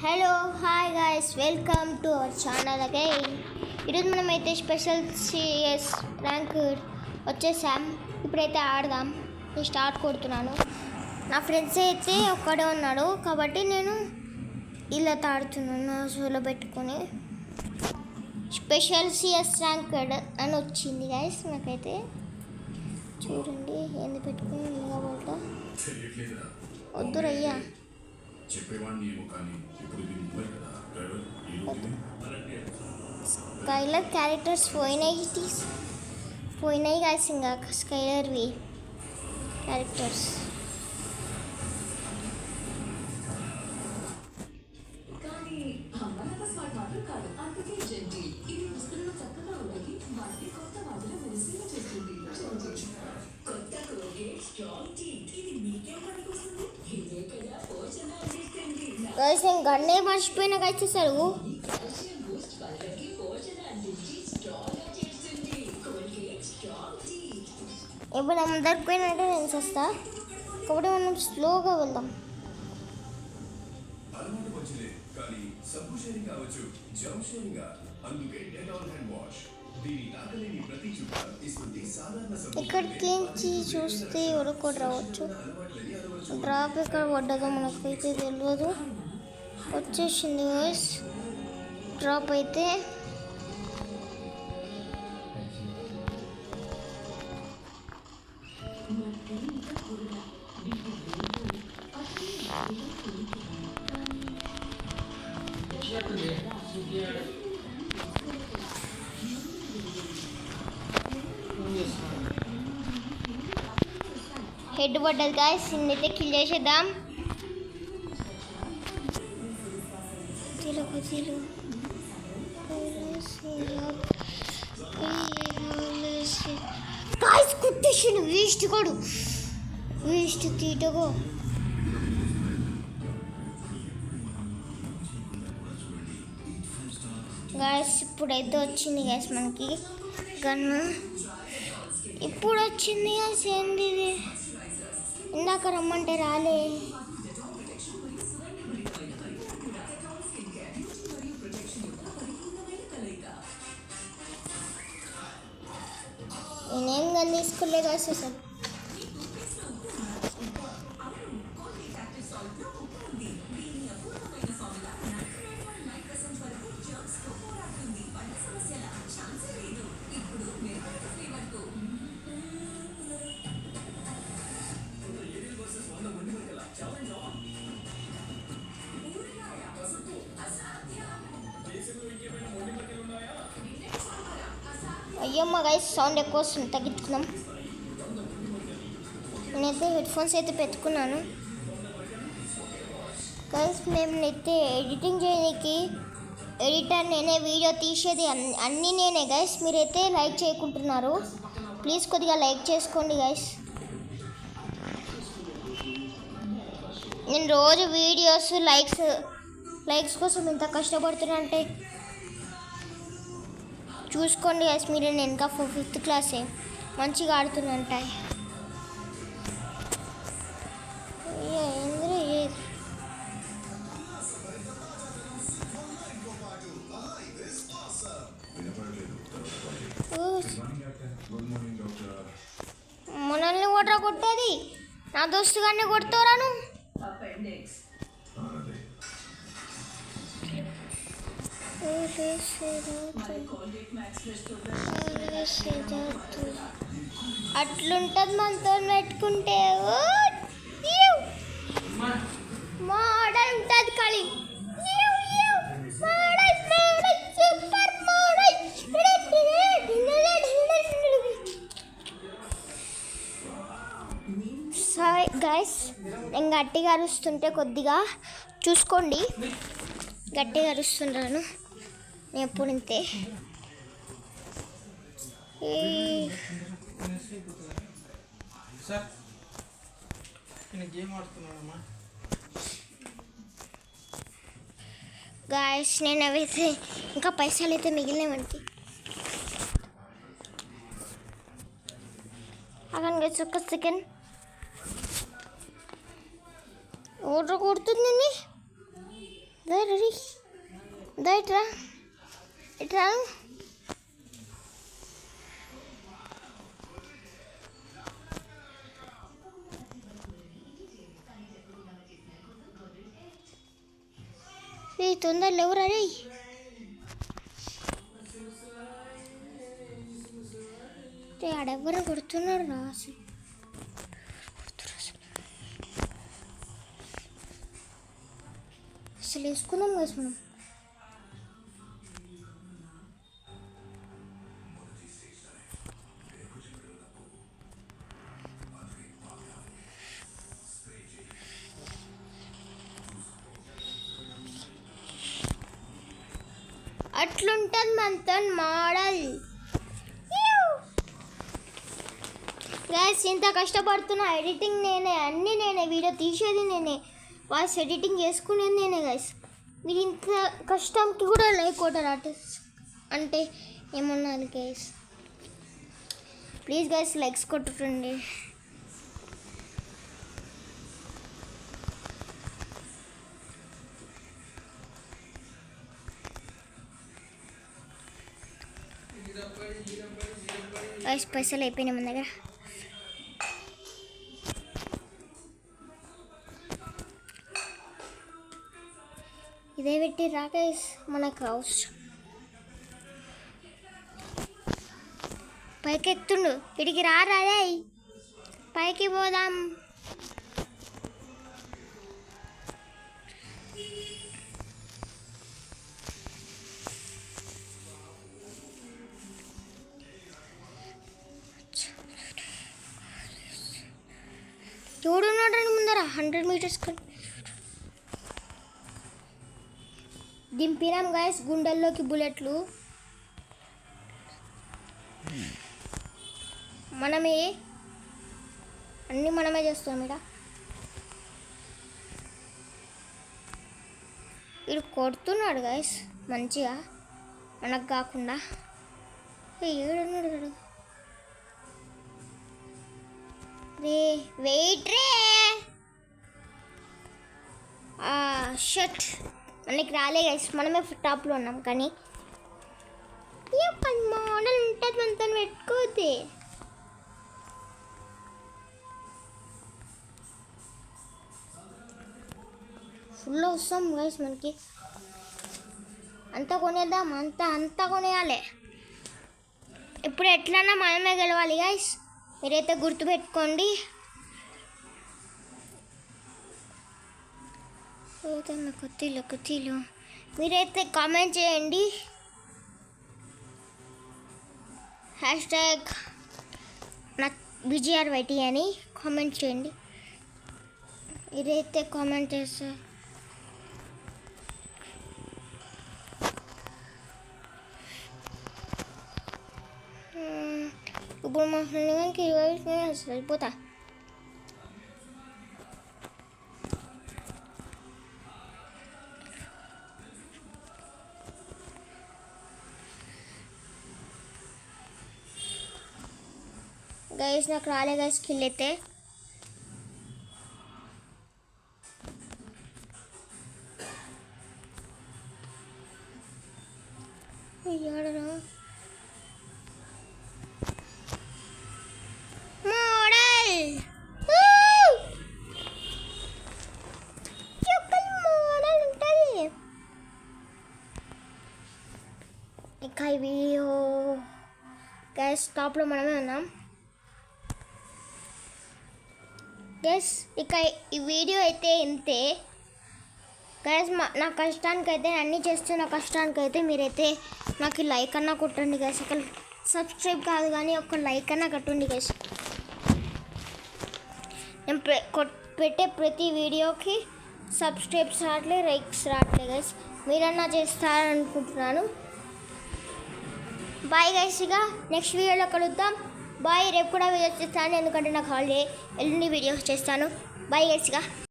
Hello hi guys welcome to our channel again. ఈరోజు మనమైతే special CS rank వచ్చేసాం. ఇప్పుడైతే ఆడదాం. నేను స్టార్ట్ కొడుతున్నాను. నా ఫ్రెండ్స్ అయితే ఒక్కడే ఉన్నాడు కాబట్టి నేను ఇలా ఆడుతున్నాను. షోలో పెట్టుకొని స్పెషల్ సిఎస్ ర్యాంక్ అని వచ్చింది గాయస్. నాకైతే చూడండి ఏంది పెట్టుకుని ఇలా పోతా వద్దురయ్యా. స్కైలర్ క్యారెక్టర్స్ పోయినాయి కాదు ఇంకా స్కైలర్వి క్యారెక్టర్స్. గైస్ నేను గన్నే మర్చిపోయినా గైస్ అసలు. ఇప్పుడు అందరికి పోయినట్టే నేను వస్తా కాబట్టి మనం స్లోగా వెళ్దాం. ఇక్కడికి చూస్తే ఎవరు కూడా రావచ్చు. డ్రాప్ ఇక్కడ పడ్డదో మనకైతే తెలియదు. వచ్చేసింది గైస్ డ్రాప్ అయితే. హెడ్ పడ్డది గాయస్. ఇన్నైతే కిల్ చేసేద్దాం. గాయస్ కుట్టేసిండు వేస్ట్ కొడు వేస్ట్ తీటగో. గాయస్ ఇప్పుడైతే వచ్చింది గాయస్ మనకి గన్ను. ఇప్పుడు వచ్చింది గాయస్. ఏంది ఇది? ఇందాక రమ్మంటే రాలే. నేనేం గన్ తీసుకోలేదు గాయస్ అసలు. అయ్యమ్మ గైస్ సౌండ్ ఎక్కువ వస్తుంది, తగ్గించుకుందాం. నేనైతే హెడ్ ఫోన్స్ అయితే పెట్టుకున్నాను గైస్. నేనైతే ఎడిటింగ్ చేయడానికి ఎడిటర్ నేనే, వీడియో తీసేది అన్నీ నేనే గైస్. మీరైతే లైక్ చేయకుంటున్నారు, ప్లీజ్ కొద్దిగా లైక్ చేసుకోండి గైస్. నేను రోజు వీడియోస్ లైక్స్ కోసం ఎంత కష్టపడుతున్నా అంటే చూసుకోండి గైస్. మీరు నేను ఇంకా 5th క్లాసే మంచిగా ఆడుతున్నంటాయి. మనల్ని కూడా కొట్టేది నా దోస్తు గారిని కొడతారాను. అట్లుంటుంది మనతో పెట్టుకుంటే. మోడల్ ఉంటుంది ఖాళీ. Super model. సరే గైస్ నేను గట్టిగా అరుస్తుంటే కొద్దిగా చూసుకోండి. గట్టిగా అరుస్తున్నాను నేను ఎప్పుడు ఇంతే. గాయస్ నేను అవైతే ఇంకా పైసలు అయితే మిగిలినవంటి. అక్కడ గైస్ ఒక్క సెకండ్. ఓటర్ కొడుతుంది రెడీ ఇట్రా ఇట్రా. తొందర లేవురా రే. ఆడెవ్వరు కొడుతున్నారు రా. అసలు వేసుకుందాం కదా మనం. అట్లుంటుంది మనతో మోడల్. గైస్ ఇంత కష్టపడుతున్నా, ఎడిటింగ్ నేనే, అన్నీ నేనే, వీడియో తీసేది నేనే, వాయిస్ ఎడిటింగ్ చేసుకునేది నేనే. గైస్ మీరు ఇంత కష్టంకి కూడా లైక్ కొట్టారు ఆర్టిస్ట్ అంటే ఏమన్నాను గైస్. ప్లీజ్ గైస్ లైక్స్ కొట్టుకోండి. గైస్ పైసలు అయిపోయినాయి మన దగ్గర. ఇదే పెట్టి రాకేష్ మనకు అవసరం. పైకి ఎక్కుతుండు, ఇడికి రారే, పైకి పోదాం. చూడున్నాడు ముందర 100 meters దింపినాం గైస్ గుండెల్లోకి బుల్లెట్లు. మనమే అన్నీ మనమే చేస్తాం. ఇక్కడ వీడు కొడుతున్నాడు గైస్ మంచిగా, మనకు కాకుండా. ఏడున్నాడు కదా రే, వెయిట్ రే. షట్ మనకి రాలే గైస్, మనమే టాప్లో ఉన్నాం. కానీ మోడల్ ఉంటుంది మనతో పెట్టుకోతే. ఫుల్ వస్తాం గైస్ మనకి. అంతా కొనేద్దాం, అంతా కొనేయాలి. ఇప్పుడు ఎట్లన్నా మనమే గెలవాలి గైస్, మీరైతే గుర్తుపెట్టుకోండి. కొత్తీలు మీరైతే కామెంట్ చేయండి. హ్యాష్ట్యాగ్ నా BGRYT అని కామెంట్ చేయండి. మీరైతే కామెంట్ చేస్తే ఇప్పుడు మా ఫ్రెండ్కి 20 minutes వెళ్ళిపోతా. గైస్ నాకు రాలే గైస్ కిల్ అయితే. మోడల్ ఉంటుంది ఇక. వీడియో గైస్ టాప్లో మనమే ఉన్నాం గైస్. ఇక ఈ వీడియో అయితే ఇంతే గైస్. నా కష్టానికైతే అన్నీ చేస్తున్న కష్టానికైతే మీరైతే నాకు లైక్ అన్నా కొట్టండి గైస్. ఒక సబ్స్క్రైబ్ కాదు కానీ ఒక లైక్ అన్నా కట్టండి గైస్. నేను పెట్టే ప్రతి వీడియోకి సబ్స్క్రైబ్స్ రావట్లే, లైక్స్ రావట్లే గైస్. మీరన్నా చేస్తారనుకుంటున్నాను. బాయ్ గైస్, ఇక నెక్స్ట్ వీడియోలో కలుద్దాం. బాయ్. రేపు కూడా వీడియోస్ చేస్తాను ఎందుకంటే నాకు హాలిడే, ఎల్లుండి వీడియోస్ చేస్తాను. Bye guys. ఇక